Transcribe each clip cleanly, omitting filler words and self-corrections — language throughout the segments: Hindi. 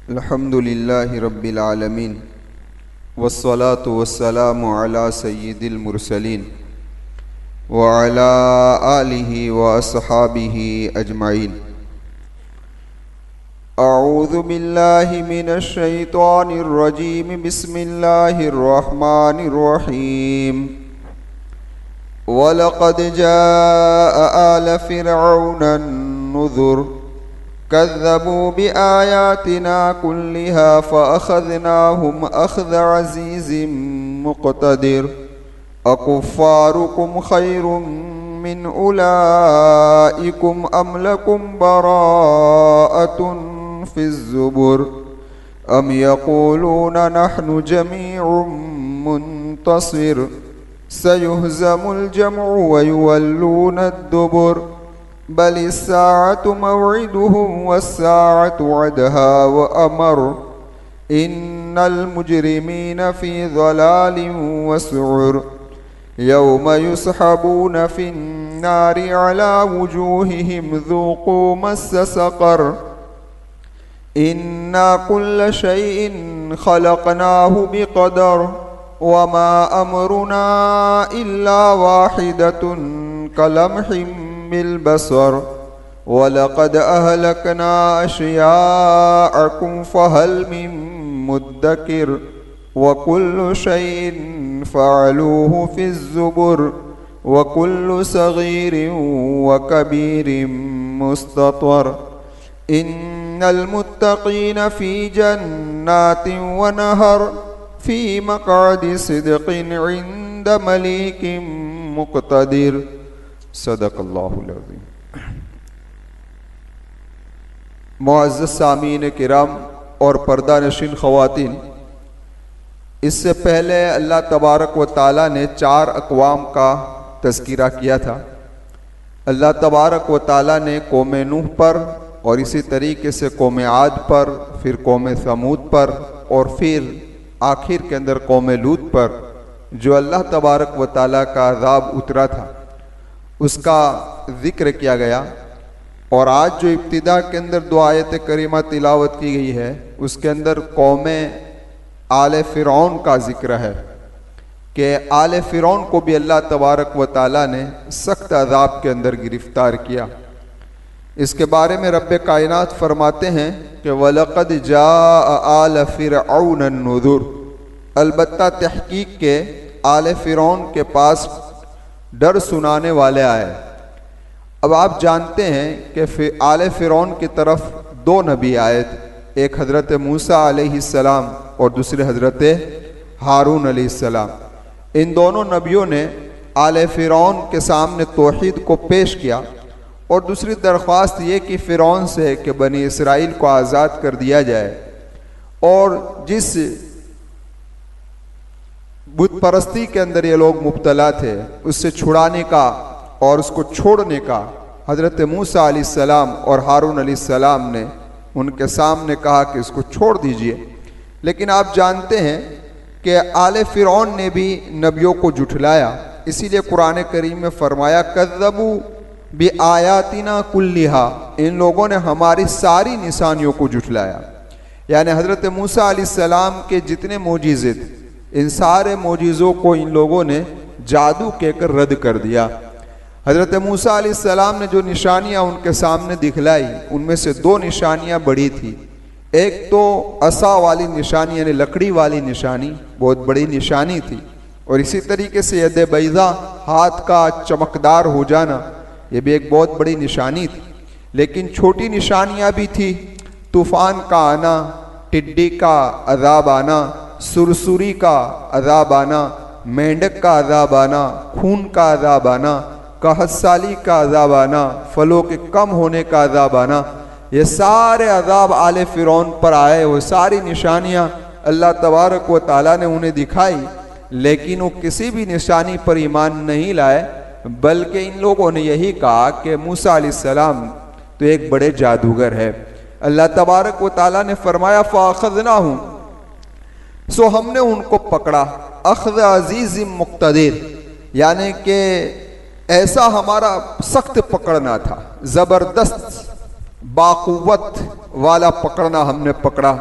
अल्हम्दुलिल्लाहि रब्बिल आलमीन वस्सलातु वस्सलामु अला सय्यिदिल मुरसलीन व अला आलिहि व अस्हाबिहि अजमाइन। अऊज़ु बिल्लाहि मिनश शैतानिर रजीम। बिस्मिल्लाहिर रहमानिर रहीम। वलक़द जाअ आल फ़िरऔन नुज़ुर कज़्ज़बू बिआयातिना कुल्लिहा फ़अख़ज़नाहुम अख़ज़ अज़ीज़िम मुक़तदिर। अकुफ़्फ़ारुकुम ख़ैरुम मिन उलाइकुम अम लकुम बराअतुन फ़िज़्ज़ुबुर अम यक़ूलून नहनु जमीउम मुन्तसिर सयुहज़मुल जमउ व युवल्लून अद्दुबुर बलिस्साअतु मौइदुहुम वस्साअतु अदहा व अमर इन्नल मुजरिमीन फ़ी ज़लालिन व सुउर यौम युस्हबून फ़िन्नारि अला वुजूहिहिम ज़ूक़ू मस्स सक़र इन्ना कुल्ल शैइन ख़लक़नाहु बिक़दर वमा अमरुना इल्ला वाहिदतुन कलम्हिम बिलबसर वलक़द अहलकना अश्याअकुम फ़हल मिन मुद्दकिर वकुल्लु शैइन फ़अलूहु फ़िज़्ज़ुबुर वकुल्लु सग़ीरिन वकबीरिन मुस्ततर इन्नल मुत्तक़ीन फ़ी जन्नातिन व नहर फ़ी मक़अदि सिद्क़िन इन्द मलीकिन मुक़तदिर। सदक़ल्लाहुल अज़ीम। मुअज़्ज़ज़ सामीन किराम और पर्दा नशीन ख़वातीन, इससे पहले अल्लाह तबारक व ताला ने 4 अक़वाम का तज़किरा किया था। अल्लाह तबारक व ताला ने कौम नूह पर और इसी तरीके से कौम आद पर, फिर कौम समूद पर और फिर आखिर के अंदर कौम लूत पर जो अल्लाह तबारक व ताला का अज़ाब उतरा था उसका ज़िक्र किया गया। और आज जो इब्तिदा के अंदर 2 आयत करीमा तिलावत की गई है उसके अंदर कौम आले फ़िरऔन का ज़िक्र है कि आले फ़िरऔन को भी अल्लाह तबारक व ताला ने सख्त अज़ाब के अंदर गिरफ़्तार किया। इसके बारे में रब्बे कायनात फरमाते हैं कि वलक़द जाअ आल फ़िरऔन नुज़ुर, अलबत्ता तहक़ीक़ के आले फ़िरऔन के पास डर सुनाने वाले आए। अब आप जानते हैं कि आले फ़िरऔन की तरफ 2 नबी आए थे, एक हज़रत मूसा अलैहिस्सलाम और दूसरे हज़रत हारून अलैहिस्सलाम। इन दोनों नबियों ने आले फ़िरऔन के सामने तौहीद को पेश किया और दूसरी दरख्वास्त ये कि फ़िरऔन से कि बनी इसराइल को आज़ाद कर दिया जाए और जिस बुत परस्ती के अंदर ये लोग मुब्तला थे उससे छुड़ाने का और उसको छोड़ने का हज़रत मूसा अलैहिस्सलाम और हारून अलैहिस्सलाम ने उनके सामने कहा कि इसको छोड़ दीजिए। लेकिन आप जानते हैं कि आले फ़िरऔन ने भी नबियों को झुठलाया, इसीलिए कुरान करीम में फरमाया कज़्ज़बू बिआयातिना कुल्लिहा, इन लोगों ने हमारी सारी निशानियों को झुठलाया। यानी हज़रत मूसा अलैहिस्सलाम के जितने मोजिज़े थे इन सारे मोजिज़ों को इन लोगों ने जादू कहकर रद्द कर दिया। हज़रत मूसा अलैहिस्सलाम ने जो निशानियाँ उनके सामने दिखलाई उनमें से 2 निशानियाँ बड़ी थी। एक तो असा वाली निशानी यानी लकड़ी वाली निशानी बहुत बड़ी निशानी थी और इसी तरीके से यद बैज़ा हाथ का चमकदार हो जाना ये भी एक बहुत बड़ी निशानी थी। लेकिन छोटी निशानियाँ भी थी, तूफ़ान का आना, टिड्डी का अज़ाब आना, सुरसुरी का अज़ाब आना, मेंढक का अज़ाब आना, खून का अज़ाब आना, कहत साली का अज़ाब आना, फलों के कम होने का अज़ाब आना, ये सारे अज़ाब आले फ़िरऔन पर आए। वो सारी निशानियाँ अल्लाह तबारक व ताला ने उन्हें दिखाई, लेकिन वो किसी भी निशानी पर ईमान नहीं लाए, बल्कि इन लोगों ने यही कहा कि मूसा अलैहिस्सलाम तो एक बड़े जादूगर है। अल्लाह तबारक व ताला ने फरमाया फ़अख़ज़नाहुम, सो हमने उनको पकड़ा, अख़ज़ अज़ीज़िम मुक़तदिर, यानी कि ऐसा हमारा सख्त पकड़ना था, ज़बरदस्त बाक़ुव्वत वाला पकड़ना हमने पकड़ा।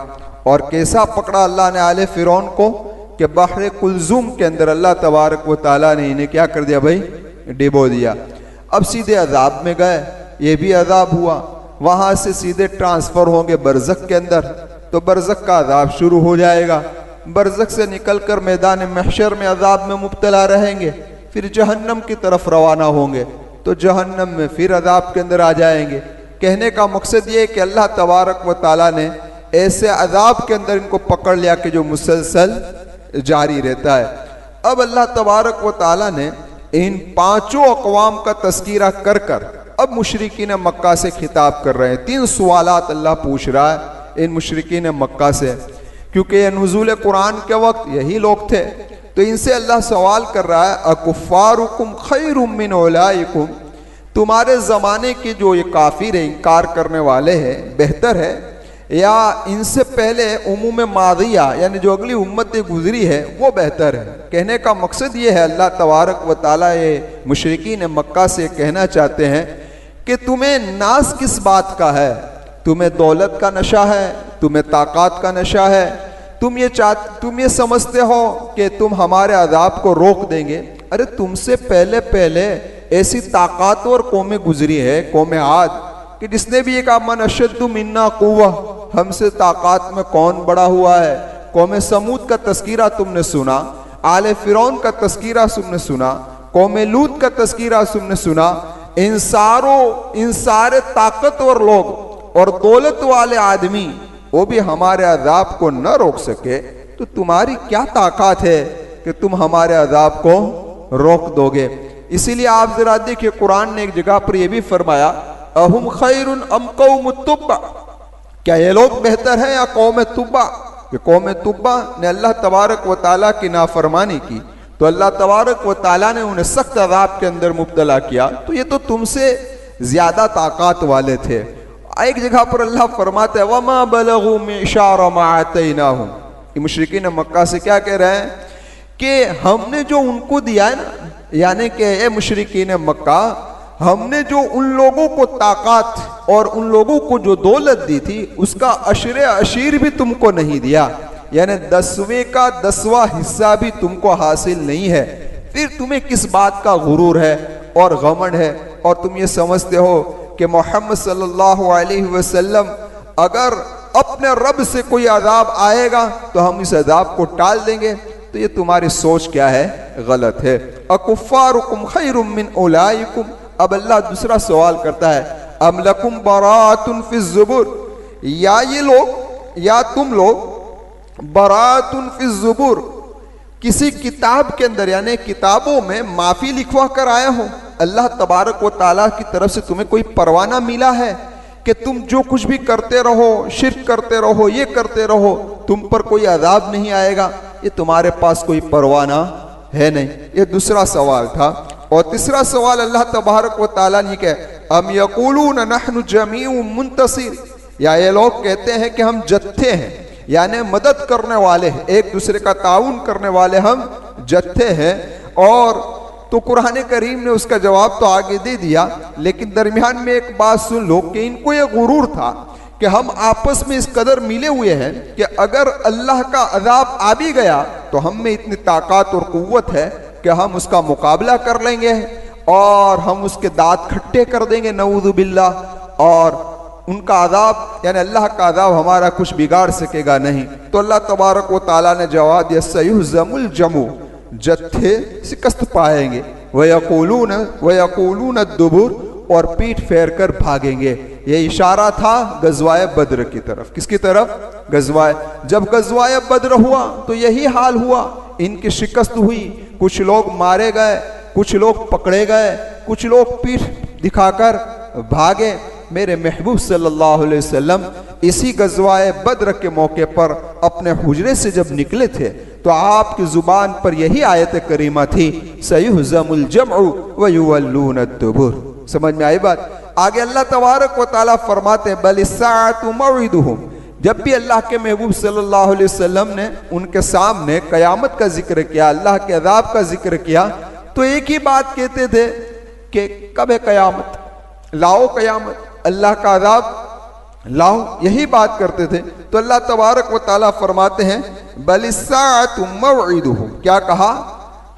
और कैसा पकड़ा अल्लाह ने आले फिरौन को कि बहरे कुलजुम के अंदर अल्लाह तबारक व ताला ने इन्हें क्या कर दिया भाई, डिबो दिया। अब सीधे अजाब में गए, ये भी अजाब हुआ। वहां से सीधे ट्रांसफर होंगे बरज़ख के अंदर, तो बरज़ख का अजाब शुरू हो जाएगा। बरज़ख से निकलकर मैदान महशर में अजाब में मुब्तला रहेंगे, फिर जहन्नम की तरफ रवाना होंगे, तो जहन्नम में फिर अजाब के अंदर आ जाएंगे। कहने का मकसद ये है कि अल्लाह तबारक व ताला ने ऐसे अजाब के अंदर इनको पकड़ लिया कि जो मुसलसल जारी रहता है। अब अल्लाह तबारक व ताला ने इन पांचों अक़वाम का तस्कीरा कर कर अब मुशरिकीन मक्का से खिताब कर रहे हैं। 3 सवालात अल्लाह पूछ रहा है इन मुशरिकीन मक्का से, क्योंकि ये नुज़ूल कुरान के वक्त यही लोग थे। तो इनसे अल्लाह सवाल कर रहा है, अकुफ़ारुकुम खैरुम मिन उलाइकुम, तुम्हारे ज़माने के जो ये काफिर है, इनकार करने वाले हैं, बेहतर है या इनसे पहले उम्म मादिया यानी जो अगली उम्मतें गुजरी है वो बेहतर है। कहने का मकसद ये है, अल्लाह तबारक व ताला ये मुशरिकीन मक्का से कहना चाहते हैं कि तुम्हें नाज किस बात का है, तुम्हें दौलत का नशा है, तुम्हें ताकत का नशा है, तुम ये समझते हो कि तुम हमारे अजाब को रोक देंगे। अरे तुमसे पहले पहले ऐसी ताकतवर कौमें गुजरी है, कौम आद, कि जिसने भी एक मन अशद्दु मिन्ना कुव्वा, हमसे ताकत में कौन बड़ा हुआ है। कौम समूद का तस्कीरा तुमने सुना, आले फिरौन का तस्कीरा तुमने सुना, कौम लूत का तस्कीरा तुमने सुना। इन सारे ताकतवर लोग और दौलत वाले आदमी वो भी हमारे अजाब को न रोक सके, तो तुम्हारी क्या ताकत है कि तुम हमारे अजाब को रोक दोगे। इसीलिए आप जरा देखिए, कुरान ने एक जगह पर यह भी फरमाया, अहुम खैरुन अम कौम तुब्बा, क्या ये लोग बेहतर हैं या कौम तुब्बा। कि कौम तुब्बा ने अल्लाह तबारक व ताला की नाफरमानी की, तो अल्लाह तबारक व ताला ने उन्हें सख्त अजाब के अंदर मुब्तला किया, तो ये तो तुमसे ज्यादा ताकत वाले थे। एक जगह पर अल्लाह फरमाते हैं, वमा बलगू मिशार मा आतैनाहुम, मुशरिकीन मक्का से क्या कह रहे हैं कि हमने जो उनको दिया है ना, यानी कि ए मुशरिकीन मक्का, हमने जो उन लोगों को ताकत और उन लोगों को जो दौलत दी थी उसका अशरे अशीर भी तुमको नहीं दिया, यानी 10वें का 10वां हिस्सा भी तुमको हासिल नहीं है। फिर तुम्हें किस बात का गुरूर है और घमंड है, और तुम ये समझते हो कि मोहम्मद सल्लल्लाहु अलैहि वसल्लम अगर अपने रब से कोई अजाब आएगा तो हम इस अजाब को टाल देंगे। तो ये तुम्हारी सोच क्या है, गलत है। अकुफ़ारुकुम खैरुम मिन उलाइकुम। अब अल्लाह दूसरा सवाल करता है, अम लकुम बराअतुन फिज़ ज़ुबुर, या ये लोग या तुम लोग बराअतुन फिज़ ज़ुबुर किसी किताब के अंदर यानी किताबों में माफी लिखवा कर आए हो। अल्लाह तबारक व ताला की तरफ से तुम्हें कोई परवाना मिला है कि तुम जो कुछ भी करते रहो, शिर्क करते रहो, ये करते रहो, तुम पर कोई अजाब नहीं आएगा। ये तुम्हारे पास कोई परवाना है नहीं। ये दूसरा सवाल था। और तीसरा सवाल अल्लाह तबारक व ताला ने कहा, अम यक़ूलून नहनु जमीउन मुंतसिर, या ये लोग कहते हैं कि हम जत्थे हैं, यानी मदद करने वाले हैं, एक दूसरे का ताउन करने वाले हम जत्थे हैं। और तो कुरान करीम ने उसका जवाब तो आगे दे दिया, लेकिन दरमियान में एक बात सुन लो कि इनको ये गुरूर था कि हम आपस में इस कदर मिले हुए हैं कि अगर अल्लाह का अजाब आ भी गया तो हम में इतनी ताकत और कुव्वत है कि हम उसका मुकाबला कर लेंगे और हम उसके दांत खट्टे कर देंगे, नऊज़ु बिल्लाह। और उनका अजाब यानी अल्लाह का अजाब हमारा कुछ बिगाड़ सकेगा नहीं। तो अल्लाह तबारक व ताला ने जवाब दिया, सयुहज़मुल जमू, जत्थे शिकस्त पाएंगे, वयक़ूलून दुबुर, और पीठ फेर कर भागेंगे। ये इशारा था गज़वाए बद्र की तरफ। किसकी तरफ? गज़वाए। जब गज़वाए बद्र हुआ तो यही हाल हुआ, इनकी शिकस्त हुई, कुछ लोग मारे गए, कुछ लोग पकड़े गए, कुछ लोग पीठ दिखाकर भागे। मेरे महबूब सल्लल्लाहु अलैहि वसल्लम इसी गज़वाए बद्र के मौके पर अपने हुजरे से जब निकले थे तो आपकी जुबान पर यही आयत करीमा थी, सयुहज़मुल जमउ व युवल्लून दुबुर। समझ में आई बात? आगे अल्लाह तबारक व ताला फरमाते हैं, बलिस्साअतु मौइदुहुम। जब भी अल्लाह के महबूब सल्लल्लाहु अलैहि वसल्लम ने उनके सामने कयामत का जिक्र किया, अल्लाह के अज़ाब का जिक्र किया, तो एक ही बात कहते थे कि कब है कयामत, लाओ कयामत, अल्लाह का अज़ाब लाओ, यही बात करते थे। तो अल्लाह तबारक व ताला फरमाते हैं बलिस्साअतु मौइदुहुम, क्या कहा?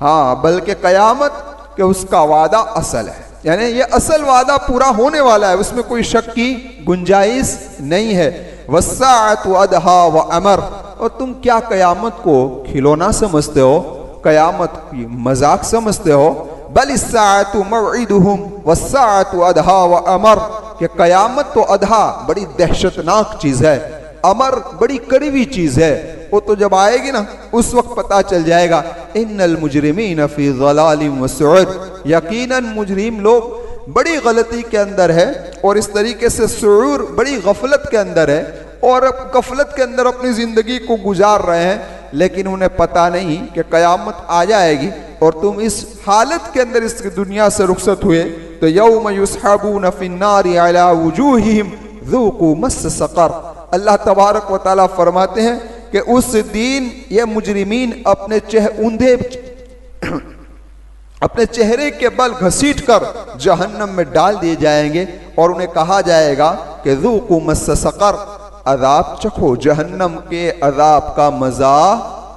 हाँ, बल्कि कयामत के उसका वादा असल है, यानी ये असल वादा पूरा होने वाला है, उसमें कोई शक की गुंजाइश नहीं है। वस्साअतु अदहा व अमर, और तुम क्या कयामत को खिलौना समझते हो, कयामत की मजाक समझते हो? बलिस्साअतु मौइदुहुम वस्साअतु अदहा व अमर, कि कयामत तो अदहा बड़ी दहशतनाक चीज है, अमर बड़ी कड़वी चीज है, वो तो जब आएगी ना उस वक्त पता चल जाएगा। इन्नल मुजरिमीन फी ज़लालिम व सुऊर, यकीनन मुजरिम लोग बड़ी गलती के अंदर है और इस तरीके से सुऊर बड़ी गफलत के अंदर है, और अब गफलत के अंदर अपनी जिंदगी को गुजार रहे हैं, लेकिन उन्हें पता नहीं कि कयामत आ जाएगी और तुम इस हालत के अंदर इस दुनिया से रुखसत हुए। तो यौम युस्हबून फिन्नारि अला वुजूहिहिम ज़ूक़ू मस्स सक़र, अल्लाह तबारक व ताला फरमाते हैं कि उस दिन ये मुजरिमीन अपने चेहरे के बल घसीट कर जहन्नम में डाल दिए जाएंगे और उन्हें कहा जाएगा कि ज़ूक़ू मस्स सक़र, अजाब चखो, जहन्नम के अजाब का मजा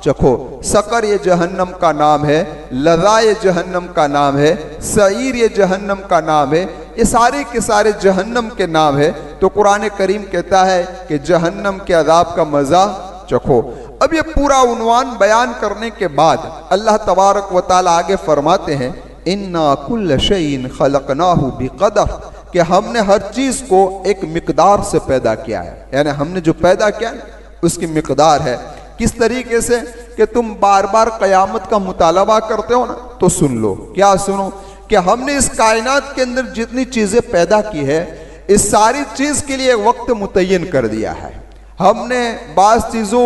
चखो। सकर ये जहन्नम का नाम है, लज़ा ये जहन्नम का नाम है, सईर ये जहन्नम का नाम है, ये सारे के सारे जहन्नम के नाम है। तो कुरान करीम कहता है कि जहन्नम के अजाब का मजा चखो। अब ये पूरा उन्वान बयान करने के बाद अल्लाह तबारक व ताला आगे फरमाते हैं इन्ना कुल्ल शैइन खलकनाहु बिक़दर, कि हमने हर चीज को एक मिकदार से पैदा किया है, यानी हमने जो पैदा किया है उसकी मिकदार है। किस तरीके से कि तुम बार बार कयामत का मुतालबा करते हो ना, तो सुन लो, क्या सुनो, कि हमने इस कायनात के अंदर जितनी चीजें पैदा की है इस सारी चीज के लिए वक्त मुतय्यन कर दिया है। हमने बाज चीजों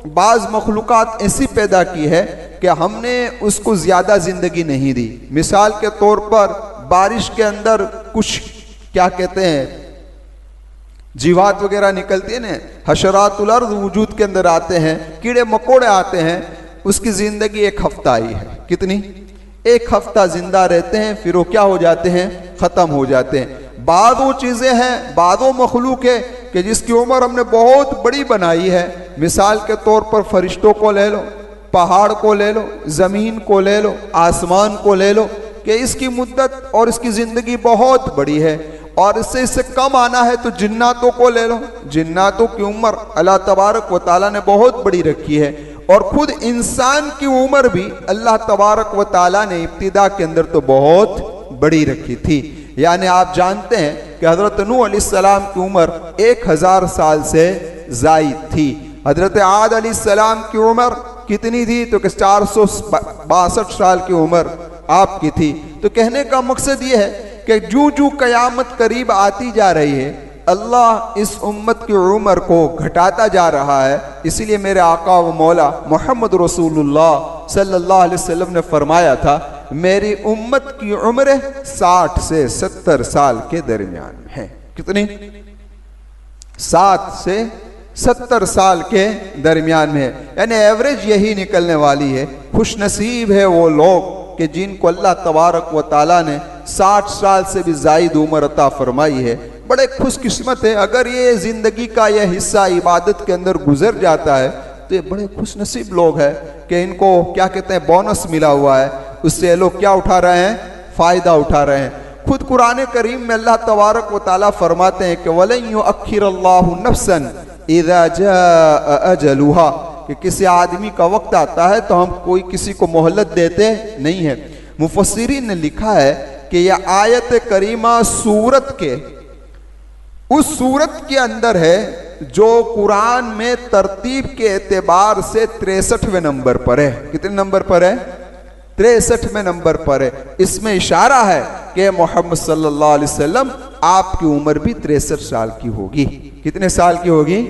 बाज मखलूकात ऐसी पैदा की है कि हमने उसको ज्यादा जिंदगी नहीं दी। मिसाल के तौर पर बारिश के अंदर कुछ क्या कहते हैं जीवात वगैरह निकलती है ना, हशरातुल अर्द वजूद के अंदर आते हैं, कीड़े मकोड़े आते हैं, उसकी जिंदगी एक हफ्ता ही है। कितनी? एक हफ्ता जिंदा रहते हैं, फिर वो क्या हो जाते हैं, खत्म हो जाते हैं। बाद वो चीजें हैं, बाद वो मखलूक है कि जिसकी उम्र हमने बहुत बड़ी बनाई है। मिसाल के तौर पर फरिश्तों को ले लो, पहाड़ को ले लो, जमीन को ले लो, आसमान को ले लो, कि इसकी मुद्दत और इसकी जिंदगी बहुत बड़ी है। और इससे कम आना है तो जिन्नातों को ले लो, जिन्नातों की उम्र अल्लाह तबारक व ताला ने बहुत बड़ी रखी है। और खुद इंसान की उम्र भी अल्लाह तबारक व ताला ने इब्तिदा के अंदर तो बहुत बड़ी रखी थी। यानी आप जानते हैं कि हजरत नूह अलैहिस्सलाम की उम्र 1000 साल से जायद थी। हजरत आद अलैहिस्सलाम की उम्र कितनी थी? तो 462 साल की उम्र आपकी थी। तो कहने का मकसद यह है कि जूं जूं कयामत करीब आती जा रही है अल्लाह इस उम्मत की उम्र को घटाता जा रहा है। इसीलिए मेरे आका व मौला मोहम्मद रसूलुल्लाह सल्लल्लाहु अलैहि वसल्लम ने फरमाया था मेरी उम्मत की उम्र 60 से 70 साल के दरमियान है। कितनी? 60 से 70 साल के दरमियान में है, यानी एवरेज यही निकलने वाली है। खुशनसीब है वो लोग कि जिनको अल्लाह तबारक व ताला ने 60 साल से भी जायद उम्र अता फरमाई है। बड़े खुशकिस्मत है। अगर ये जिंदगी का यह हिस्सा इबादत के अंदर गुजर जाता है तो ये बड़े खुशनसीब लोग हैं कि इनको क्या कहते हैं, बोनस मिला हुआ है, उससे लोग क्या उठा रहे हैं, फायदा उठा रहे हैं। खुद कुरान करीम में अल्लाह तबारक व ताला फरमाते हैं कि वलन युअख्खिरल्लाहु नफ्सन इज़ा जाअ अजलुहा, कि किसी आदमी का वक्त आता है तो हम कोई किसी को मोहलत देते नहीं है। मुफस्सिरीन ने लिखा है कि यह आयत करीमा सूरत के उस सूरत के अंदर है जो कुरान में तरतीब के एतबार से 63वें नंबर पर है। कितने नंबर पर है? 63वें नंबर पर है। इसमें इशारा है कि मोहम्मद सल्लल्लाहु अलैहि वसल्लम आपकी उम्र भी 63 साल की होगी। कितने साल की होगी?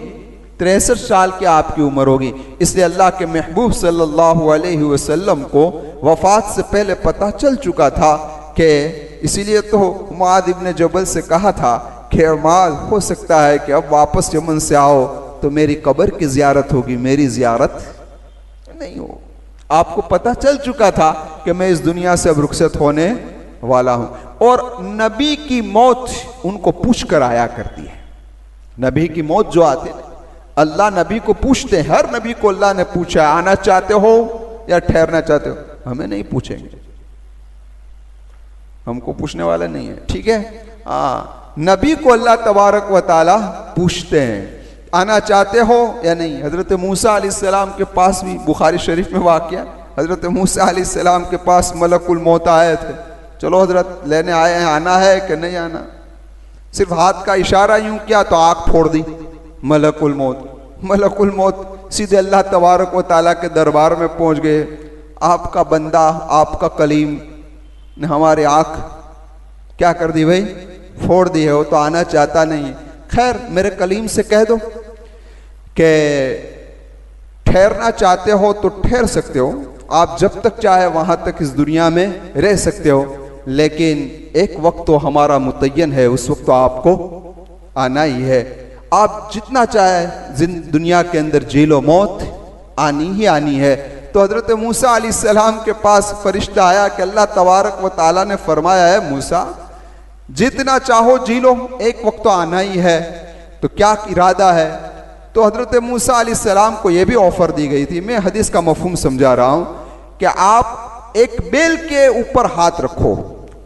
63 साल की आपकी उम्र होगी। इसलिए अल्लाह के महबूब सल्लल्लाहु अलैहि वसल्लम को वफात से पहले पता चल चुका था कि इसीलिए तो मुआद इब्न जबल से कहा था कि माल हो सकता है कि अब वापस यमन से आओ तो मेरी कब्र की जियारत होगी, मेरी जियारत नहीं हो। आपको पता चल चुका था कि मैं इस दुनिया से अब रुखसत होने वाला हूं। और नबी की मौत उनको पूछ कर आया करती है। नबी की मौत जो आती है, अल्लाह नबी को पूछते हैं, हर नबी को अल्लाह ने पूछा आना चाहते हो या ठहरना चाहते हो। हमें नहीं पूछेंगे, हमको पूछने वाला नहीं है, ठीक है। नबी को अल्लाह तबारक व ताला पूछते हैं आना चाहते हो या नहीं। हजरत मूसा अलैहिस्सलाम के पास भी बुखारी शरीफ में वाक़या, हजरत मूसा अलैहिस्सलाम के पास मलकुल मौत आए थे, चलो हजरत लेने आए हैं, आना है कि नहीं आना। सिर्फ हाथ का इशारा यूं किया तो आँख फोड़ दी मलकुल मौत। मलकुल मौत सीधे अल्लाह तबारक व ताला के दरबार में पहुंच गए। आपका बंदा, आपका कलीम ने हमारे आँख क्या कर दी भाई, फोड़ दी है, वो तो आना चाहता नहीं है। खैर मेरे कलीम से कह दो कि ठहरना चाहते हो तो ठहर सकते हो, आप जब तक चाहे वहां तक इस दुनिया में रह सकते हो, लेकिन एक वक्त तो हमारा मुतय्यन है, उस वक्त तो आपको आना ही है। आप जितना चाहे दुनिया के अंदर जी लो, मौत आनी ही आनी है। तो हजरत मूसा अलैहिस्सलाम के पास फरिश्ता आया कि अल्लाह तबारक व ताला ने फरमाया है मूसा जितना चाहो जी लो, एक वक्त तो आना ही है, तो क्या इरादा है। तो हजरत मूसा अलैहिस्सलाम को यह भी ऑफर दी गई थी, मैं हदीस का मफहूम समझा रहा हूं, कि आप एक बेल के ऊपर हाथ रखो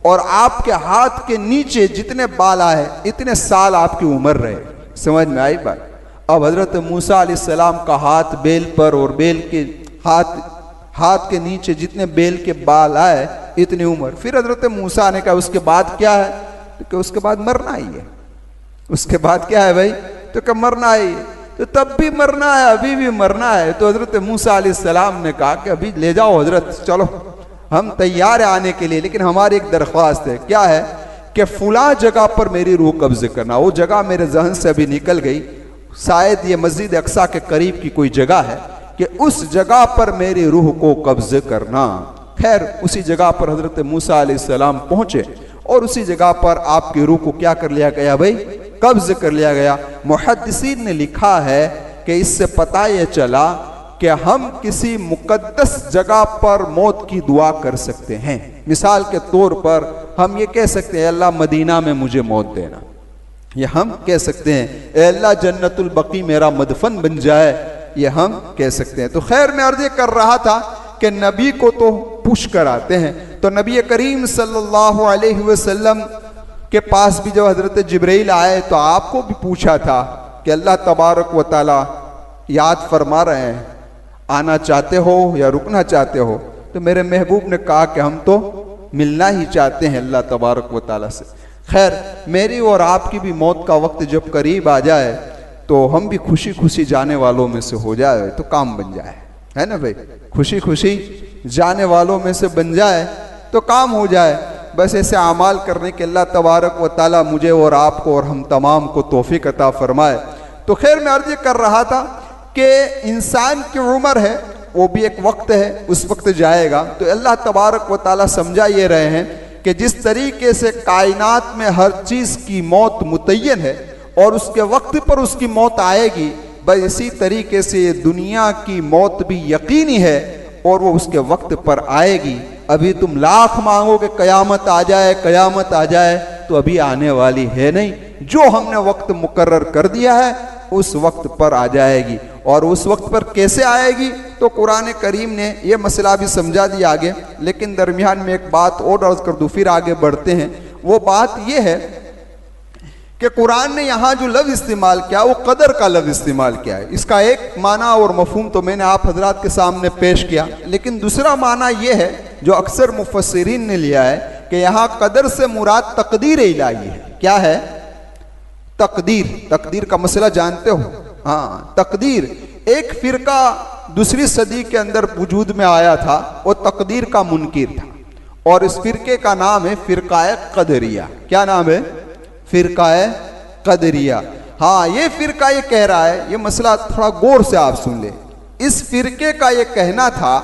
और आपके हाथ के नीचे जितने बाल आए इतने साल आपकी उम्र रहे। समझ में आई बात। अब हजरत मूसा अलैहिस्सलाम का हाथ बेल पर और बेल के हाथ के नीचे जितने बेल के बाल आए इतनी उम्र। फिर हजरत मूसा ने कहा उसके बाद क्या है, तो कि उसके बाद मरना ही है। उसके बाद क्या है भाई, तो कि मरना ही है। तो तब भी मरना है, अभी भी मरना है। तो हजरत मूसा अलैहिस्सलाम ने कहा कि अभी ले जाओ हजरत, चलो हम तैयार है आने के लिए, लेकिन हमारी एक दरख्वास्त है। क्या है कि फुला जगह पर मेरी रूह कब्ज करना। वो जगह मेरे जहन से अभी निकल गई, शायद ये मस्जिद अक्सा के करीब की कोई जगह है, कि उस जगह पर मेरी रूह को कब्ज करना। खैर उसी जगह पर हजरत मूसा अलैहिस्सलाम पहुंचे और उसी जगह पर आपकी रूह को क्या कर लिया गया भाई, कब्ज कर लिया गया। मुहद्दिसीन ने लिखा है कि इससे पता यह चला कि हम किसी मुकद्दस जगह पर मौत की दुआ कर सकते हैं। मिसाल के तौर पर हम ये कह सकते हैं अल्लाह मदीना में मुझे मौत देना, ये हम कह सकते हैं। ए अल्लाह जन्नतुल बकी मेरा मदफन बन जाए, ये हम कह सकते हैं। तो खैर मैं अर्ज कर रहा था कि नबी को तो पूछ कर आते हैं। तो नबी करीम सल्लल्लाहु अलैहि वसल्लम के पास भी जब हजरत जिब्राइल आए तो आपको भी पूछा था कि अल्लाह तबारक व ताला याद फरमा रहे हैं, आना चाहते हो या रुकना चाहते हो। तो मेरे महबूब ने कहा कि हम तो मिलना ही चाहते हैं अल्लाह तबारक व ताला से। खैर मेरी और आपकी भी मौत का वक्त जब करीब आ जाए तो हम भी खुशी खुशी जाने वालों में से हो जाए तो काम बन जाए, है ना भाई। खुशी खुशी जाने वालों में से बन जाए तो काम हो जाए। बस ऐसे अमाल करने के अल्लाह तबारक व ताला मुझे और आपको और हम तमाम को तौफीक अता फरमाए। तो खैर मैं अर्ज कर रहा था कि इंसान की उम्र है, वो भी एक वक्त है, उस वक्त जाएगा। तो अल्लाह तबारक व ताला समझा ये रहे हैं कि जिस तरीके से कायनात में हर चीज़ की मौत मुतय्यन है और उसके वक्त पर उसकी मौत आएगी, बस इसी तरीके से ये दुनिया की मौत भी यकीनी है और वो उसके वक्त पर आएगी। अभी तुम लाख मांगोगे कयामत आ जाए, कयामत आ जाए, तो अभी आने वाली है नहीं। जो हमने वक्त मुकर्रर कर दिया है उस वक्त पर आ जाएगी। और उस वक्त पर कैसे आएगी, तो कुरान करीम ने यह मसला भी समझा दिया आगे। लेकिन दरमियान में एक बात और अर्ज कर दूं, फिर आगे बढ़ते हैं। वो बात यह है कि कुरान ने यहाँ जो लफ्ज़ इस्तेमाल किया वो कदर का लफ्ज़ इस्तेमाल किया है। इसका एक माना और मफहूम तो मैंने आप हजरात के सामने पेश किया, लेकिन दूसरा माना यह है जो अक्सर मुफस्सिरीन ने लिया है कि यहाँ कदर से मुराद तकदीर इलाही है। क्या है? तकदीर। तकदीर का मसला जानते हो? हाँ, तकदीर एक फिरका दूसरी सदी के अंदर वजूद में आया था, वो तकदीर का मुनकिर था और इस फिरके का नाम है फिरकाए कदरिया। क्या नाम है? फिरकाए कदरिया। हाँ, ये फिरका ये कह रहा है, ये मसला थोड़ा गौर से आप सुन ले। इस फिरके का ये कहना था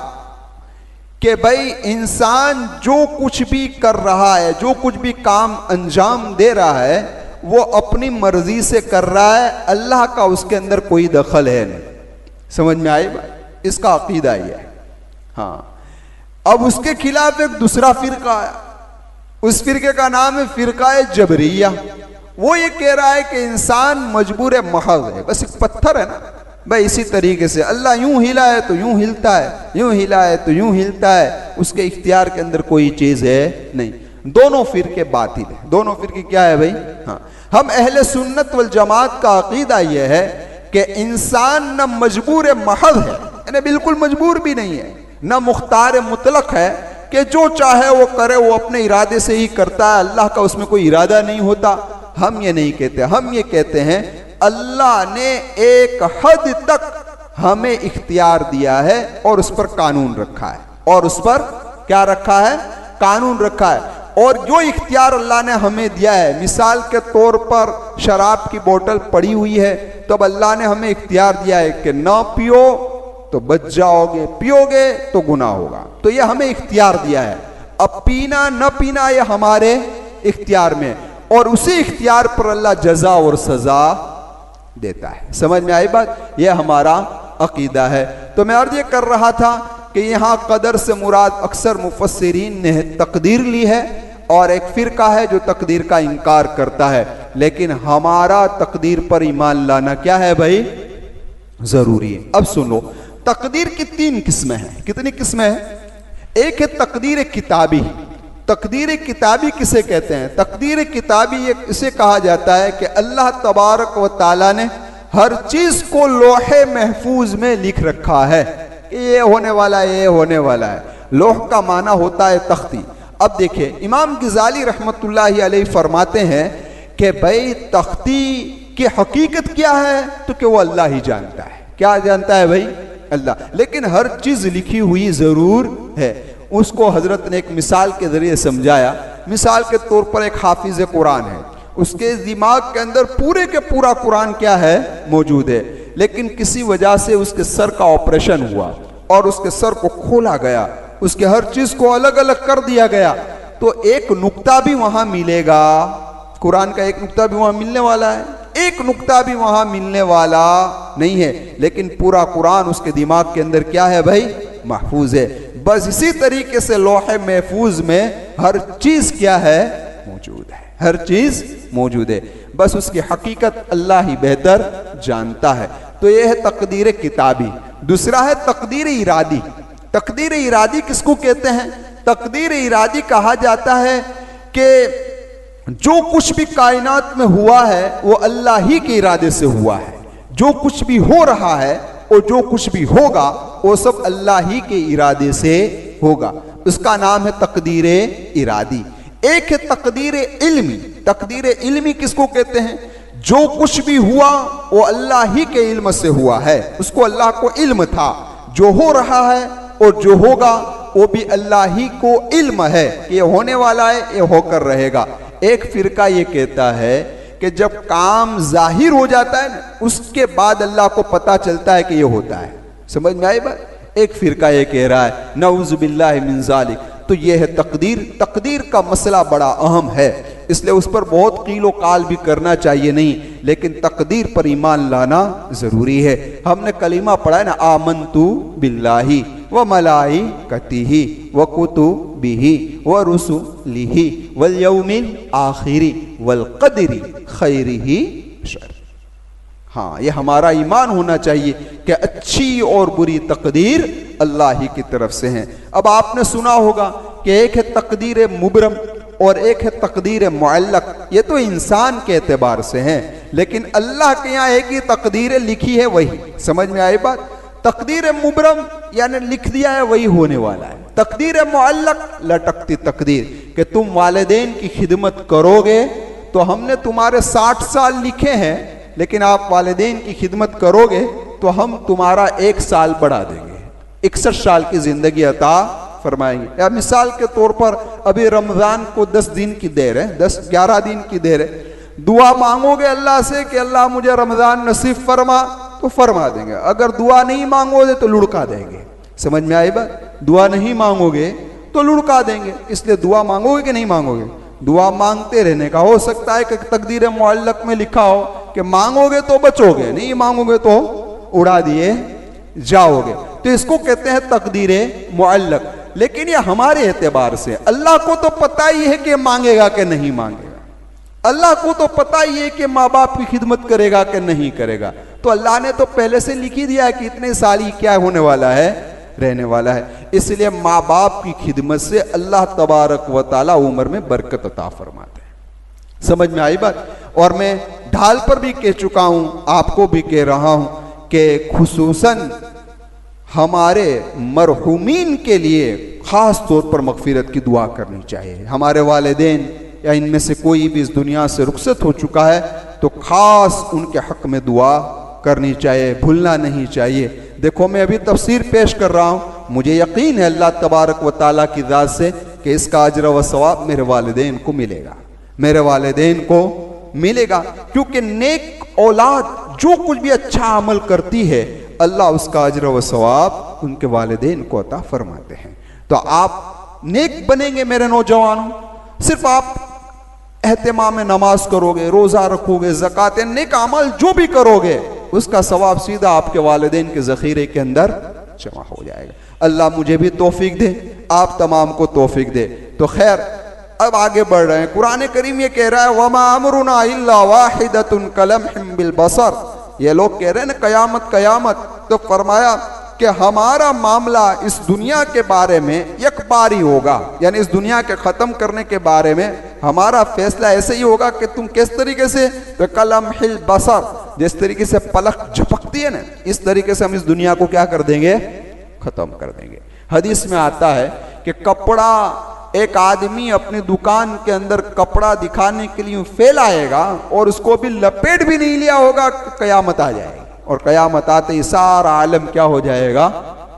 कि भाई इंसान जो कुछ भी कर रहा है, जो कुछ भी काम अंजाम दे रहा है, वो अपनी मर्जी से कर रहा है, अल्लाह का उसके अंदर कोई दखल है नहीं। समझ में आई बात? इसका अकीदा ही है। हाँ, अब उसके खिलाफ एक दूसरा फिरका आया, उस फिरके का नाम है फिरकाए जबरिया वो ये कह रहा है कि इंसान मजबूर महज है, बस एक पत्थर है ना भाई। इसी तरीके से अल्लाह यूं हिला है तो यूं हिलता है, यूं हिला है तो यूं हिलता है, उसके इख्तियार के अंदर कोई चीज है नहीं। दोनों फिरके बातिल है। दोनों फिरके क्या है भाई? हाँ, हम अहले सुन्नत वल जमात का अकीदा यह है कि इंसान न मजबूर महज है, यानी बिल्कुल मजबूर भी नहीं है, न मुख्तार मुतलक है कि जो चाहे वो करे, वो अपने इरादे से ही करता है, अल्लाह का उसमें कोई इरादा नहीं होता। हम ये नहीं कहते, हम ये कहते हैं अल्लाह ने एक हद तक हमें इख्तियार दिया है और उस पर कानून रखा है, और उस पर क्या रखा है? कानून रखा है। और जो इख्तियार अल्लाह ने हमें दिया है, मिसाल के तौर पर शराब की बोतल पड़ी हुई है, तो अब अल्लाह ने हमें इख्तियार दिया है कि ना पियो तो बच जाओगे, पियोगे तो गुनाह होगा, तो ये हमें इख्तियार दिया है। अब पीना न पीना ये हमारे इख्तियार में, और उसी इख्तियार पर अल्लाह जजा और सजा देता है। समझ में आई बात? यह हमारा अकीदा है। तो मैं अर्ज ये कर रहा था कि यहाँ कदर से मुराद अक्सर मुफस्सिरीन ने तकदीर ली है, और एक फिरका है जो तकदीर का इनकार करता है। लेकिन हमारा तकदीर पर ईमान लाना क्या है भाई? जरूरी है। अब सुनो, तकदीर की 3 किस्में हैं। कितनी किस्में हैं? एक है तकदीर किताबी। तकदीर किताबी किसे कहते हैं? तकदीर किताबी इसे कहा जाता है कि अल्लाह तबारक व ताला ने हर चीज को लोहे महफूज में लिख रखा है कि ये होने वाला है, ये होने वाला है। लोह का माना होता है तख्ती। अब देखिए, इमाम गिजाली रहमतुल्लाहि अलैहि फरमाते हैं कि भाई तख्ती की हकीकत क्या है, तो कि वो अल्लाह ही जानता है। क्या जानता है भाई? अल्लाह। लेकिन हर चीज लिखी हुई जरूर है। उसको हजरत ने एक मिसाल के जरिए समझाया। मिसाल के तौर पर एक हाफिज कुरान है, उसके दिमाग के अंदर पूरे के पूरा कुरान क्या है? मौजूद है। लेकिन किसी वजह से उसके सर का ऑपरेशन हुआ और उसके सर को खोला गया, उसके हर चीज को अलग अलग कर दिया गया, तो एक नुक्ता भी वहां मिलेगा? कुरान का एक नुक्ता भी वहां मिलने वाला है? एक नुक्ता भी वहां मिलने वाला नहीं है। लेकिन पूरा कुरान उसके दिमाग के अंदर क्या है भाई? महफूज है। बस इसी तरीके से लोहे महफूज में हर चीज क्या है? मौजूद है। हर चीज मौजूद है, बस उसकी हकीकत अल्लाह ही बेहतर जानता है। तो यह है तकदीर किताबी। दूसरा है तकदीर इरादी। तकदीर इरादी किसको कहते हैं? तकदीर इरादी कहा जाता है कि जो कुछ भी कायनात में हुआ है वो अल्लाह ही के इरादे से हुआ है। जो कुछ भी हो रहा है और जो कुछ भी होगा वो सब अल्लाह ही के इरादे से होगा। उसका नाम है तकदीर इरादी। एक है तकदीर इल्मी। तकदीर इल्मी किसको कहते हैं? जो कुछ भी हुआ वो अल्लाह ही के इल्म से हुआ है, उसको अल्लाह को इल्म था। जो हो रहा है और जो होगा वो भी अल्लाह ही को इल्म है कि ये होने वाला है, ये होकर रहेगा। एक फिरका ये कहता है कि जब काम जाहिर हो जाता है ना, उसके बाद अल्लाह को पता चलता है कि ये होता है। समझ में आई बात? एक फिरका ये कह रहा है नऊज़ु बिल्लाहि मिन ज़ालिक। तो ये है तकदीर। तकदीर का मसला बड़ा अहम है, इसलिए उस पर बहुत कीलो काल भी करना चाहिए नहीं, लेकिन तकदीर पर ईमान लाना जरूरी है। हमने कलीमा पढ़ा है ना, आमन्तु बिल्लाहि व मलाइकतिही व कुतुबिही व रुसुलिही वल यौमिल आखिरी वल क़दरी खैरिही शर। हाँ, ये हमारा ईमान होना चाहिए कि अच्छी और बुरी तकदीर अल्लाह ही की तरफ से हैं। अब आपने सुना होगा कि एक है तकदीर मुबरम और एक है तकदीर मुअल्लक। ये तो इंसान के एतबार से हैं, लेकिन अल्लाह के यहाँ एक ही तकदीर लिखी है, वही। समझ में आई बात? तकदीर मुबरम यानी लिख दिया है वही होने वाला है। तकदीर मुअल्लक लटकती तकदीर कि तुम वालिदैन की खिदमत करोगे तो हमने तुम्हारे 60 साल लिखे हैं, लेकिन आप वालिदैन की खिदमत करोगे तो हम तुम्हारा 1 साल बढ़ा देंगे, 61 साल की जिंदगी अता फरमाएंगे। या मिसाल के तौर पर अभी रमजान को 10 दिन की देर है, 10-11 दिन की देर है। दुआ मांगोगे अल्लाह से कि अल्लाह मुझे रमजान नसीब फरमा, तो फरमा देंगे। अगर दुआ नहीं मांगोगे तो लुढ़का देंगे। समझ में आई बात? दुआ नहीं मांगोगे तो लुढ़का देंगे। इसलिए दुआ मांगोगे कि नहीं मांगोगे? दुआ मांगते रहने का। हो सकता है कि तकदीर मुअल्लक में लिखा हो कि मांगोगे तो बचोगे, नहीं मांगोगे तो उड़ा दिए जाओगे। तो इसको कहते हैं तकदीर मुअल्लक। लेकिन ये हमारे एतबार से, अल्लाह को तो पता ही है कि मांगेगा कि नहीं मांगेगा। अल्लाह को तो पता ही है कि माँ बाप की खिदमत करेगा कि नहीं करेगा, तो अल्लाह ने तो पहले से लिख ही दिया है कि इतने साल ही क्या होने वाला है, रहने वाला है। इसलिए माँ बाप की खिदमत से अल्लाह तबारक व तआला उम्र में बरकत अता फरमाते हैं। समझ में आई बात। और मैं ढाल पर भी कह चुका हूं, आपको भी कह रहा हूं कि खुसूसन हमारे मरहूमीन के लिए खास तौर पर मगफिरत की दुआ करनी चाहिए। हमारे वालिदैन या इनमें से कोई भी इस दुनिया से रुखसत हो चुका है तो खास उनके हक में दुआ करनी चाहिए, भूलना नहीं चाहिए। देखो मैं अभी तफसीर पेश कर रहा हूँ, मुझे यकीन है अल्लाह तबारक व ताला की ज़ात से कि इसका अजर व सवाब मेरे वालिदैन को मिलेगा, मेरे वालिदैन को मिलेगा। क्योंकि नेक औलाद जो कुछ भी अच्छा अमल करती है अल्लाह उसका अजर व सवाब उनके वालिदैन को अता फरमाते हैं। तो आप नेक बनेंगे मेरे नौजवानों, सिर्फ आप एहतिमाम नमाज करोगे, रोज़ा रखोगे, ज़कात, नेक अमल जो भी करोगे उसका सवाब सीधा आपके वालिदैन के ज़ख़ीरे के अंदर जमा हो जाएगा। अल्लाह मुझे भी तौफीक दे, आप तमाम को तौफीक दे। तो खैर अब आगे बढ़ रहे हैं। कुरान करीम ये कह रहा है वमा अमरुना इल्ला वाहिदतुन कलम्हिम बिल बसर। ये लोग कह रहे हैं ना कयामत कयामत, तो फरमाया कि हमारा मामला इस दुनिया के बारे में एक बार ही होगा, यानी इस दुनिया के ख़त्म करने के बारे में हमारा फैसला ऐसे ही होगा कि तुम किस तरीके से, तो कलम्हिल बसर, जिस तरीके से पलक झपकती है ना, इस तरीके से हम इस दुनिया को क्या कर देंगे, ख़त्म कर देंगे। हदीस में आता है कि कपड़ा, एक आदमी अपनी दुकान के अंदर कपड़ा दिखाने के लिए फैलाएगा और उसको भी लपेट भी नहीं लिया होगा, कयामत आ जाएगी। और कयामत आते ही सारा आलम क्या हो जाएगा,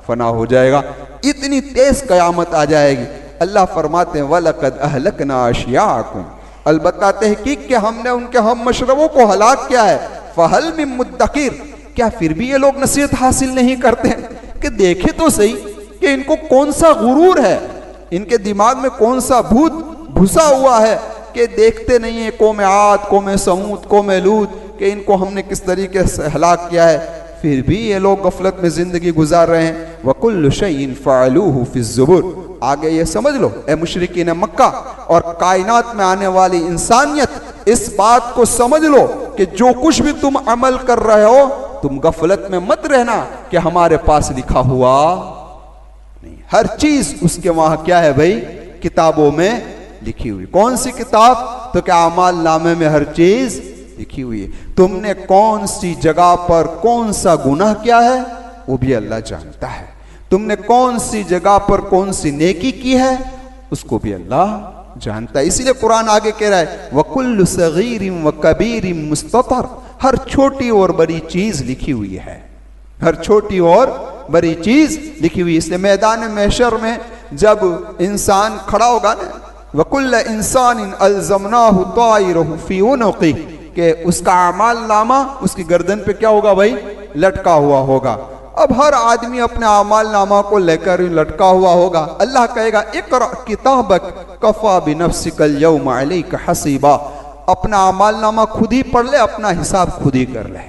फना हो जाएगा। इतनी तेज कयामत आ जाएगी। अल्लाह फरमाते हैं वलक़द अहलकना अशियाकुम, अलबत्ता तहकीक के हमने उनके हम मशरबों को हलाक किया है। फहल मिन मुद्दकिर, क्या फिर भी ये लोग नसीहत हासिल नहीं करते हैं कि देखे तो सही कि इनको कौन सा गुरूर है, इनके दिमाग में कौन सा भूत घुसा हुआ है कि देखते नहीं है कौम आद, कौम समूद, कौम लूत कि इनको हमने किस तरीके से हलाक किया है, फिर भी ये लोग गफलत में जिंदगी गुजार रहे हैं। वकुल्लु शैइन फ़अलूहु फ़िज़्ज़ुबुर। आगे ये समझ लो ए मुशरिकीन मक्का और कायनात में आने वाली इंसानियत, इस बात को समझ लो कि जो कुछ भी तुम अमल कर रहे हो तुम गफलत में मत रहना कि हमारे पास लिखा हुआ नहीं। हर चीज उसके वहां क्या है भाई, किताबों में लिखी हुई। कौन सी किताब, तो क्या अमाल नामे में हर चीज लिखी हुई है। तुमने कौन सी जगह पर कौन सा गुनाह किया है वो भी अल्लाह जानता है। तुमने कौन सी जगह पर कौन सी नेकी की है उसको भी अल्लाह जानता है। इसीलिए कुरान आगे कह रहा है वकुल्लु सगीरिम व कबीरिम मुस्ततर, हर छोटी और बड़ी चीज लिखी हुई है, हर छोटी और बड़ी चीज लिखी हुई। इसलिए मैदान महशर में जब इंसान खड़ा होगा ना, वकुल्ल इंसान अलज़मनाहु ताइरहु फी उनुक़ि, कि उसका अमाल नामा उसकी गर्दन पे क्या होगा भाई, लटका हुआ होगा। अब हर आदमी अपने अमाल नामा को लेकर लटका हुआ होगा। अल्लाह कहेगा इक़रा किताबक कफ़ा बिनफ़्सिकल यौमा अलैका हसीबा, अपना अमाल नामा खुद ही पढ़ ले, अपना हिसाब खुद ही कर ले,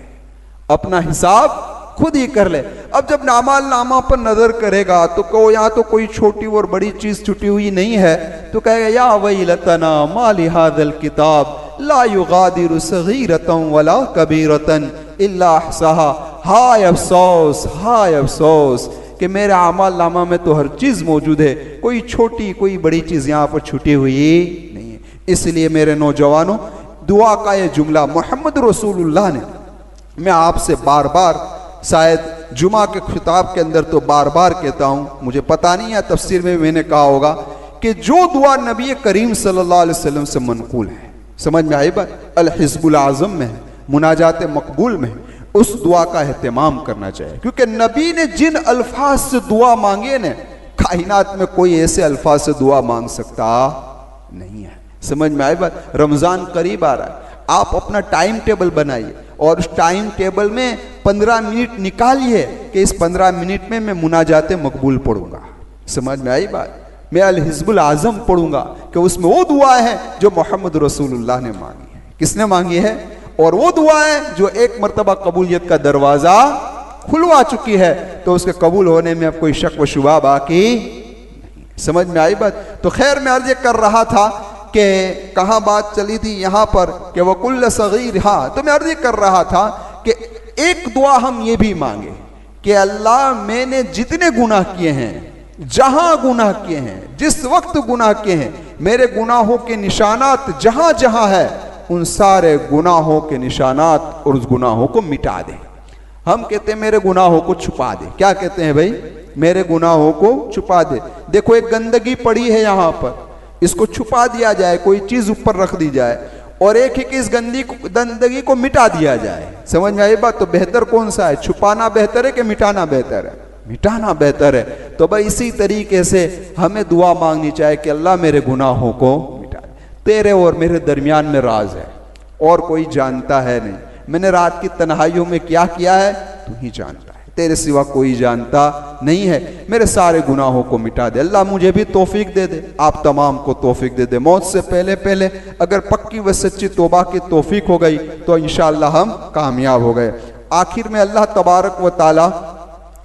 अपना हिसाब खुद ही कर ले। अब जब अमाल नामा पर नजर करेगा तो को यहाँ तो कोई छोटी और बड़ी चीज छुटी हुई नहीं है, तो कहेगा या वैलतना मा लिहाज़ल किताब ला युगादिरु सगीरतन वला कबीरतन इल्ला अहसाहा। हाय अफसोस, हाय अफसोस कि मेरे अमाल नामा में तो हर चीज मौजूद है, कोई छोटी कोई बड़ी चीज यहाँ पर छुटी हुई नहीं है। इसलिए मेरे नौजवानों, दुआ का ये जुमला मोहम्मद रसूलुल्लाह ने, मैं आपसे बार बार, शायद जुमा के खिताब के अंदर तो बार बार कहता हूं, मुझे पता नहीं है तफसीर में मैंने कहा होगा कि जो दुआ नबी करीम सल्लल्लाहु अलैहि वसल्लम से मनकूल है, समझ में आई बात, अल हिज़्बुल आज़म में है, मुनाजात मकबूल में, उस दुआ का एहतमाम करना चाहिए। क्योंकि नबी ने जिन अल्फाज से दुआ मांगे ने, कायनात में कोई ऐसे अल्फाज से दुआ मांग सकता नहीं है। समझ में आई बात। रमज़ान करीब आ रहा है, आप अपना टाइम टेबल बनाइए और उस टाइम टेबल में 15 मिनट निकालिए कि इस 15 मिनट में मैं मुनाजात मकबूल पढ़ूंगा। समझ में आई बात। मैं अल हिज़्बुल आज़म पढ़ूंगा कि उसमें वो दुआ है जो मोहम्मद रसूलुल्लाह ने मांगी है। किसने मांगी है? और वो दुआ है जो एक मरतबा कबूलियत का दरवाज़ा खुलवा चुकी है, तो उसके कबूल होने में अब कोई शक व शुबा बाकी नहीं। समझ में आई बात। तो खैर मैं अर्ज कर रहा था कि कहाँ बात चली थी यहाँ पर कि वकुल्ल सगीर, हाँ तो मैं अर्ज कर रहा था कि एक दुआ हम ये भी मांगे कि अल्लाह मैंने जितने गुनाह किए हैं, जहां गुनाह किए हैं, जिस वक्त गुनाह किए हैं, मेरे गुनाहों के निशानात जहां जहां है उन सारे गुनाहों के निशानात और उस गुनाहों को मिटा दे। हम कहते हैं मेरे गुनाहों को छुपा दे। क्या कहते हैं भाई? मेरे गुनाहों को छुपा दे। देखो एक गंदगी पड़ी है यहाँ पर, इसको छुपा दिया जाए, कोई चीज ऊपर रख दी जाए और एक इस गंदगी को मिटा दिया जाए। समझ में आई बात? तो बेहतर कौन सा है? छुपाना बेहतर है कि मिटाना बेहतर है? मिटाना बेहतर है। तो भाई इसी तरीके से हमें दुआ मांगनी चाहिए कि अल्लाह मेरे गुनाहों को मिटा दे। तेरे और मेरे दरमियान में राज है और कोई जानता है नहीं। मैंने रात की तन्हाइयों में क्या किया है तू ही जानता है, तेरे सिवा कोई जानता नहीं है। मेरे सारे गुनाहों को मिटा दे। अल्लाह मुझे भी तौफीक दे दे, आप तमाम को तौफीक दे दे। मौत से पहले पहले अगर पक्की व सच्ची तौबा की तौफीक हो गई तो इंशाअल्लाह हम कामयाब हो गए। आखिर में अल्लाह तबारक व ताला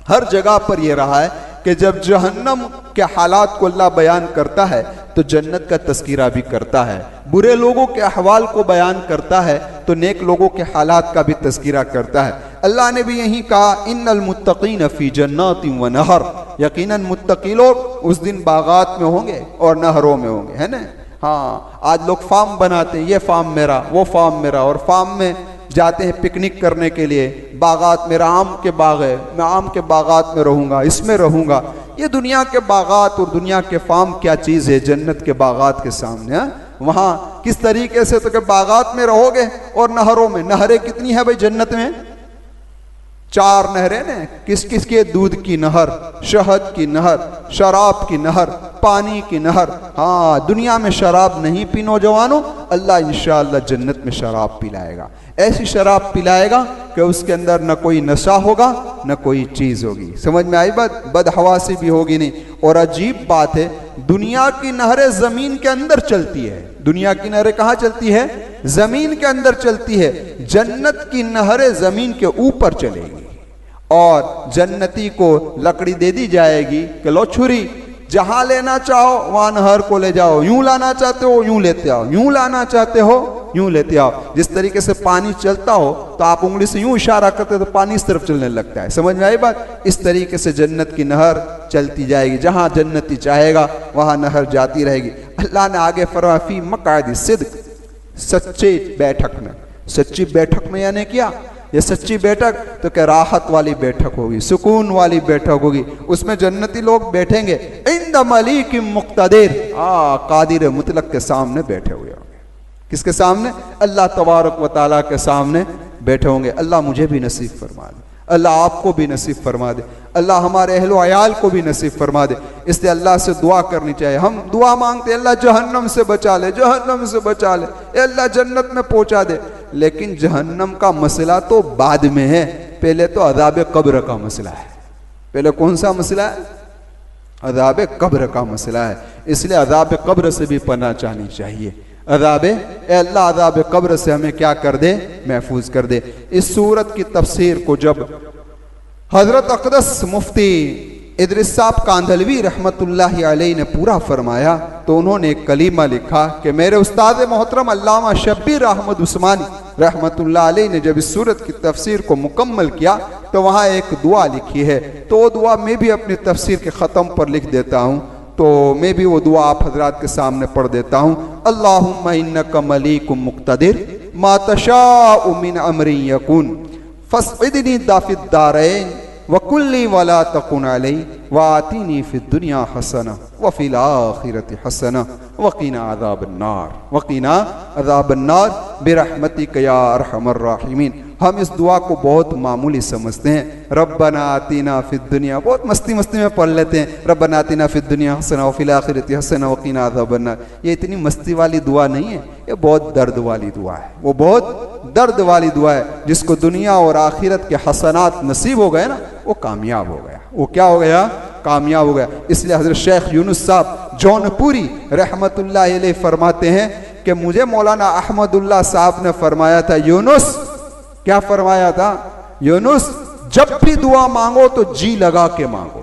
हर जगह पर यह रहा है कि जब जहन्नम के हालात को अल्लाह बयान करता है तो जन्नत का तस्कीरा भी करता है। बुरे लोगों के अहवाल को बयान करता है तो नेक लोगों के हालात का भी तस्कीरा करता है। अल्लाह ने भी यही कहा, इन्नल मुत्तकीन फी जन्नातिन व नहर, यकीनन मुत्तकी लोग उस दिन बागात में होंगे और नहरों में होंगे, है ना। हाँ, आज लोग फार्म बनाते हैं, ये फार्म मेरा, वो फार्म मेरा, और फार्म में जाते हैं पिकनिक करने के लिए। बागात, मेरा आम के बाग है, मैं आम के बागात में रहूंगा, इसमें रहूंगा। ये दुनिया के बागात और दुनिया के फार्म क्या चीज है जन्नत के बागात के सामने। वहां किस तरीके से, तो कि बागात में रहोगे और नहरों में। नहरें कितनी है भाई जन्नत में? 4 नहरें ने। किस किस के? दूध की नहर, शहद की नहर, शराब की नहर, पानी की नहर। हाँ, दुनिया में शराब नहीं पी नौजवानों, अल्लाह इंशाअल्लाह जन्नत में शराब पिलाएगा। ऐसी शराब पिलाएगा कि उसके अंदर न कोई नशा होगा न कोई चीज होगी। समझ में आई बात? बदहवासी भी होगी नहीं। और अजीब बात है, दुनिया की नहरें जमीन के अंदर चलती है। दुनिया की नहरें कहाँ चलती है? जमीन के अंदर चलती है। जन्नत की नहरें जमीन के ऊपर चलेगी और जन्नती को लकड़ी दे दी जाएगी कि लो छुरी, जहां लेना चाहो वहां नहर को ले जाओ, यूं लाना चाहते हो यूं लेते आओ, यूं लाना चाहते हो यूं लेते आओ। जिस तरीके से पानी चलता हो तो आप उंगली से यूं इशारा करते तो पानी इस तरफ चलने लगता है। समझ में आई बात? इस तरीके से जन्नत की नहर चलती जाएगी, जहां जन्नती चाहेगा वहां नहर जाती रहेगी। अल्लाह ने आगे फरमाया, फी मक़आदि सिद्क़, सच्चे बैठक में। सच्ची बैठक में यानी क्या? ये सच्ची बैठक तो क्या राहत वाली बैठक होगी, सुकून वाली बैठक होगी। उसमें जन्नती लोग बैठेंगे इंद मलीक मुक़्तदिर, कादिर मुतलक के सामने बैठे हुए होंगे। किसके सामने? अल्लाह तबारक व ताला के सामने बैठे होंगे। अल्लाह मुझे भी नसीब फरमा दे, अल्लाह आपको भी नसीब फरमा दे, अल्लाह हमारे अहलो अयाल को भी नसीब फरमा दे। इसलिए अल्लाह से दुआ करनी चाहिए। हम दुआ मांगते अल्लाह जहन्नम से बचा ले, जहन्नम से बचा ले, अल्लाह जन्नत में पहुंचा दे। लेकिन जहन्नम का मसला तो बाद में है, पहले तो अज़ाब कब्र का मसला है। पहले कौन सा मसला है? अज़ाब कब्र का मसला है। इसलिए अज़ाब कब्र से भी पनाह चाहनी चाहिए। अल्लाह अज़ाब कब्र से हमें क्या कर दे? महफूज कर दे। इस सूरत की तफसीर को जब हजरत अक़दस मुफ्ती इदरिस साहब कांधलवी रहमतुल्लाहि अलैहि ने पूरा फरमाया तो उन्होंने एक कलीमा लिखा कि मेरे उस्ताद मोहतरम अल्लामा शब्बीर अहमद उस्मानी रहमतुल्लाह अलैहि ने जब इस सूरत की तफसीर को मुकम्मल किया तो वहाँ एक दुआ लिखी है। तो वो दुआ मैं भी अपनी तफसीर के ख़त्म पर लिख देता हूँ, तो मैं भी वो दुआ आप हजरात के सामने पढ़ देता हूँ। अल्लाहुम्मा इन्नका मलीकुम मुक़्तदिर मा तशाउ मिन अमरी यकुन फस्इदनी दाफिद दारैन वकुल्ली वला तकुन अलैहि वातिनी फिद दुनिया हसना व फिल आखिरति हसना वकीना अज़ाबन्नार बिरहमतिक या अरहमर राहिमीन। हम इस दुआ को बहुत मामूली समझते हैं। रब्बना आतिना फिद दुनिया, बहुत मस्ती मस्ती में पढ़ लेते हैं, रब्बना आतिना फिद दुनिया हसना व फिल आखिरति हसना वकीना अज़ाबन्नार। ये इतनी मस्ती वाली दुआ नहीं है, ये बहुत दर्द वाली दुआ है। वो बहुत दर्द वाली दुआ है। जिसको दुनिया और आखिरत के हसनात नसीब हो गए ना, वो कामयाब हो गया। वो क्या हो गया? कामयाब हो गया। इसलिए हजरत शेख यूनुस साहब जौनपुरी रहमतुल्लाह अलैह फरमाते हैं कि मुझे मौलाना अहमदुल्लाह साहब ने फरमाया था, यूनुस, क्या फरमाया था? यूनुस, जब भी दुआ मांगो तो जी लगा के मांगो।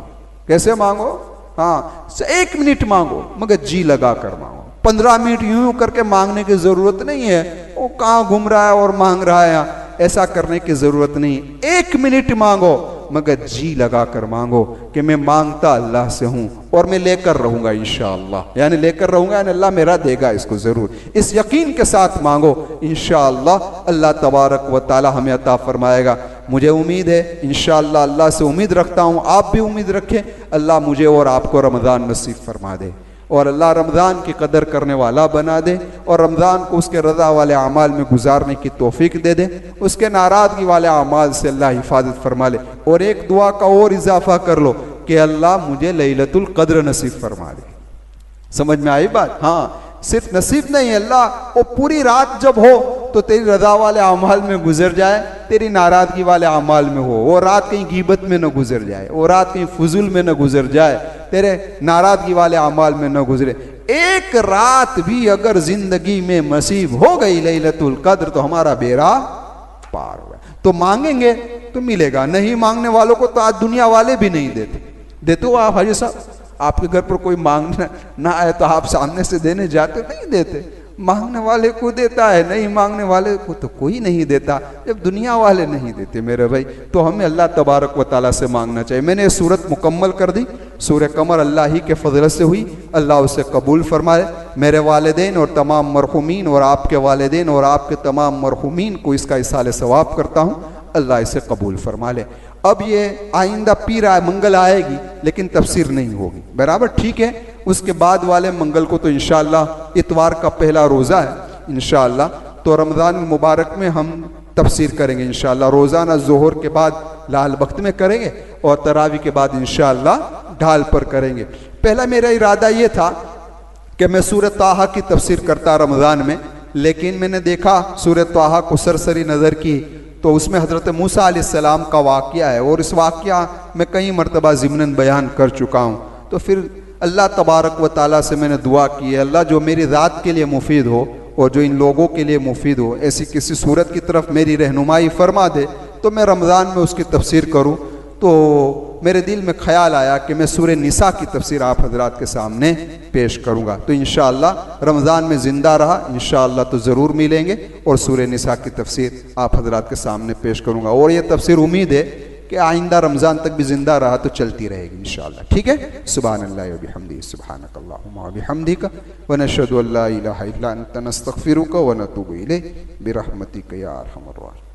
कैसे मांगो? हाँ, 1 मिनट मांगो मगर जी लगा कर मांगो। 15 मिनट यूं करके मांगने की जरूरत नहीं है, वो कहाँ घूम रहा है और मांग रहा है, ऐसा करने की जरूरत नहीं। 1 मिनट मांगो मगर जी लगा कर मांगो कि मैं मांगता अल्लाह से हूं और मैं लेकर रहूंगा इंशाअल्लाह, यानी लेकर रहूंगा, यानी अल्लाह मेरा देगा इसको जरूर। इस यकीन के साथ मांगो, इंशाअल्लाह अल्लाह तबारक व ताला हमें अता फरमाएगा। मुझे उम्मीद है इंशाअल्लाह, अल्लाह से उम्मीद रखता हूं, आप भी उम्मीद रखें, अल्लाह मुझे और आपको रमज़ान नसीब फरमा दे और अल्लाह रमज़ान की कदर करने वाला बना दे और रमज़ान को उसके रज़ा वाले अमाल में गुजारने की तौफीक दे दे, उसके नाराज़गी वाले अमाल से अल्लाह हिफाजत फरमा ले। और एक दुआ का और इजाफा कर लो कि अल्लाह मुझे लैलतुल क़द्र नसीब फरमा दे। समझ में आई बात? हाँ, सिर्फ नसीब नहीं, अल्लाह वो पूरी रात जब हो तो तेरी रज़ा वाले अमाल में गुजर जाए, तेरी नाराज़गी वाले अमाल में हो, वो रात कहीं गीबत में न गुजर जाए, वो रात कहीं फजूल में न गुजर जाए, तेरे नाराज़गी वाले अमाल में न गुजरे। एक रात भी अगर जिंदगी में नसीब हो गई लैलतुल क़द्र तो हमारा बेड़ा पार हो गया। तो मांगेंगे तो मिलेगा, नहीं मांगने वालों को तो आज दुनिया वाले भी नहीं देते। देते हो आप हाजी साहब? आपके घर पर कोई मांगना ना आए तो आप सामने से देने जाते? नहीं देते। मांगने वाले को देता है, नहीं मांगने वाले को तो कोई नहीं देता। जब दुनिया वाले नहीं देते मेरे भाई, तो हमें अल्लाह तबारक व ताला से मांगना चाहिए। मैंने ये सूरत मुकम्मल कर दी, सूरह कमर अल्लाह ही के फजलत से हुई, अल्लाह उसे कबूल फरमाए। मेरे वालिदैन और तमाम मरहुमीन और आपके वालिदैन और आपके तमाम मरहुमीन को इसका इसाले सवाब करता हूँ, अल्लाह इसे कबूल फरमा ले। अब ये आइंदा पीर आए मंगल आएगी लेकिन तफसीर नहीं होगी, बराबर ठीक है। उसके बाद वाले मंगल को तो इंशाअल्लाह इतवार का पहला रोज़ा है इंशाअल्लाह, तो रमज़ान मुबारक में हम तफसीर करेंगे इंशाअल्लाह। रोज़ाना ज़ोहर के बाद लाल वक्त में करेंगे और तरावी के बाद इंशाअल्लाह ढाल पर करेंगे। पहला मेरा इरादा ये था कि मैं सूरह ताहा की तफसीर करता रमज़ान में, लेकिन मैंने देखा सूरह ताहा को सरसरी नज़र की तो उसमें हज़रत मूसा अलैहिस्सलाम का वाक़या है और इस वाक़या मैं कई मरतबा ज़िमनन बयान कर चुका हूँ। तो फिर अल्लाह तबारक व ताला से मैंने दुआ की है, अल्लाह जो मेरी ज़ात के लिए मुफीद हो और जो इन लोगों के लिए मुफीद हो, ऐसी किसी सूरत की तरफ मेरी रहनुमाई फरमा दे तो मैं रमज़ान में उसकी तफसीर करूँ। तो मेरे दिल में ख्याल आया कि मैं सूरह निसा की तफसीर आप हजरात के सामने पेश करूँगा। तो इंशाअल्लाह रमज़ान में ज़िंदा रहा इंशाअल्लाह तो ज़रूर मिलेंगे और सूरह निसा की तफसीर आप हजरात के सामने पेश करूँगा। और ये तफसीर उम्मीद है कि आइंदा रमज़ान तक भी ज़िंदा रहा तो चलती रहेगी इंशाअल्लाह, ठीक है। सुब्हानल्लाहि व बिहम्दिही सुब्हानकल्लाहुम्मा व बिहम्दिका व नशहदु अल्ला इलाहा इल्ला अंता नस्तगफिरुका व नतूबु इलैक बिरहमतिका या अरहमर राहिमीन।